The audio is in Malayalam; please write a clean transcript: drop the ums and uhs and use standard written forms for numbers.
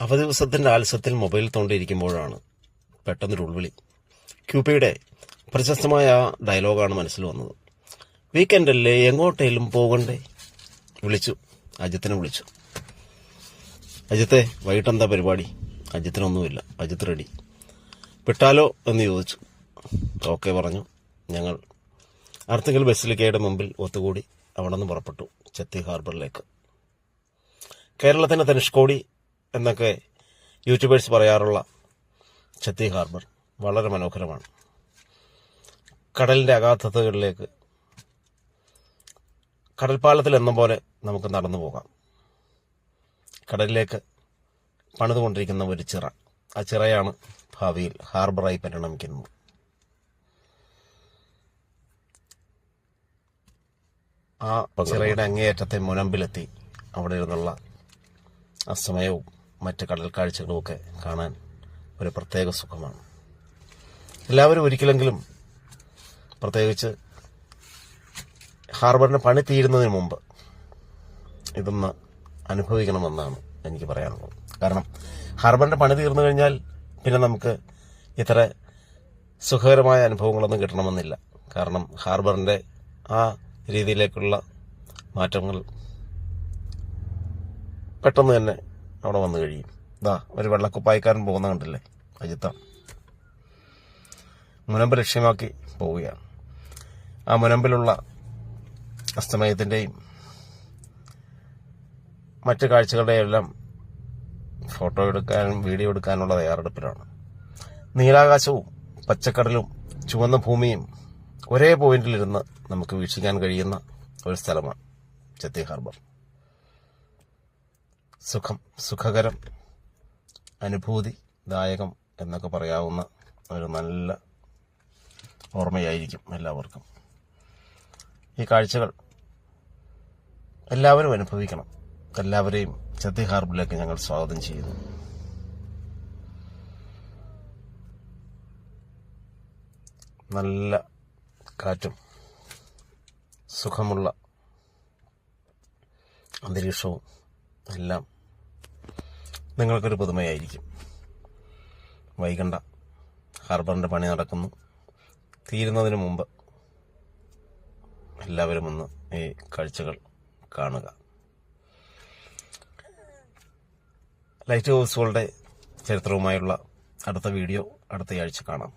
അവധി ദിവസത്തിൻ്റെ ആലസ്യത്തിൽ മൊബൈൽ തോണ്ടിയിരിക്കുമ്പോഴാണ് പെട്ടെന്നൊരു ഉൾവിളി. ക്യൂപിയുടെ പ്രശസ്തമായ ആ ഡയലോഗാണ് മനസ്സിൽ വന്നത്. വീക്കെൻഡല്ലേ, എങ്ങോട്ടേലും പോകണ്ടേ? അജിത്തിനെ വിളിച്ചു. അജിത്തെ, വൈകിട്ടെന്താ പരിപാടി? അജിത്തിനൊന്നുമില്ല. അജിത്ത് റെഡി. വിട്ടാലോ എന്ന് ചോദിച്ചു. ഓക്കെ പറഞ്ഞു. ഞങ്ങൾ അർത്തിങ്കൽ ബസിലിക്കയുടെ മുമ്പിൽ ഒത്തുകൂടി അവിടെ നിന്ന് പുറപ്പെട്ടു ചെത്തി ഹാർബറിലേക്ക്. കേരളത്തിൻ്റെ ധനുഷ്കോടി എന്നൊക്കെ യൂട്യൂബേഴ്സ് പറയാറുള്ള ചെത്തി ഹാർബർ വളരെ മനോഹരമാണ്. കടലിൻ്റെ അഗാധതകളിലേക്ക് കടൽപ്പാലത്തിൽ എന്ന പോലെ നമുക്ക് നടന്നു പോകാം. കടലിലേക്ക് പണിതുകൊണ്ടിരിക്കുന്ന ഒരു ചിറ, ആ ചിറയാണ് ഭാവിയിൽ ഹാർബറായി പരിണമിക്കുന്നത്. ആ ചിറയുടെ അങ്ങേയറ്റത്തെ മുനമ്പിലെത്തി അവിടെ ഇരുന്നുള്ള അസ്തമയവും മറ്റ് കടൽ കാഴ്ചകളുമൊക്കെ കാണാൻ ഒരു പ്രത്യേക സുഖമാണ്. എല്ലാവരും ഒരിക്കലെങ്കിലും, പ്രത്യേകിച്ച് ഹാർബറിൻ്റെ പണി തീരുന്നതിന് മുമ്പ് ഇതൊന്ന് അനുഭവിക്കണമെന്നാണ് എനിക്ക് പറയാനുള്ളത്. കാരണം ഹാർബറിൻ്റെ പണി തീർന്നു കഴിഞ്ഞാൽ പിന്നെ നമുക്ക് ഇത്ര സുഖകരമായ അനുഭവങ്ങളൊന്നും കിട്ടണമെന്നില്ല. കാരണം ഹാർബറിൻ്റെ ആ രീതിയിലേക്കുള്ള മാറ്റങ്ങൾ പെട്ടെന്ന് തന്നെ അവിടെ വന്നു കഴിയും. ഒരു വെള്ളക്കുപ്പായിക്കാരൻ പോകുന്ന കണ്ടില്ലേ, അജിത്ത മുനമ്പ് ലക്ഷ്യമാക്കി പോവുകയാണ്. ആ മുനമ്പിലുള്ള അസ്തമയത്തിൻ്റെയും മറ്റ് കാഴ്ചകളുടെയും എല്ലാം ഫോട്ടോ എടുക്കാനും വീഡിയോ എടുക്കാനുള്ള തയ്യാറെടുപ്പിലാണ്. നീലാകാശവും പച്ചക്കടലും ചുവന്ന ഭൂമിയും ഒരേ പോയിന്റിലിരുന്ന് നമുക്ക് വീക്ഷിക്കാൻ കഴിയുന്ന ഒരു സ്ഥലമാണ് ചെത്തി ഹാർബർ. സുഖകരം, അനുഭൂതിദായകം എന്നൊക്കെ പറയാവുന്ന ഒരു നല്ല ഓർമ്മയായിരിക്കും എല്ലാവർക്കും. ഈ കാഴ്ചകൾ എല്ലാവരും അനുഭവിക്കണം. എല്ലാവരെയും ചെത്തി ഹാർബറിലേക്ക് ഞങ്ങൾ സ്വാഗതം ചെയ്യുന്നു. നല്ല കാറ്റും സുഖമുള്ള അന്തരീക്ഷവും എല്ലാം നിങ്ങൾക്കൊരു പുതുമയായിരിക്കും. വൈകണ്ട, ഹാർബറിൻ്റെ പണി നടക്കുന്നു. തീരുന്നതിന് മുമ്പ് എല്ലാവരും ഒന്ന് ഈ കാഴ്ചകൾ കാണുക. ലൈറ്റ് ഹൗസുകളുടെ ചരിത്രവുമായുള്ള അടുത്ത വീഡിയോ അടുത്തയാഴ്ച കാണാം.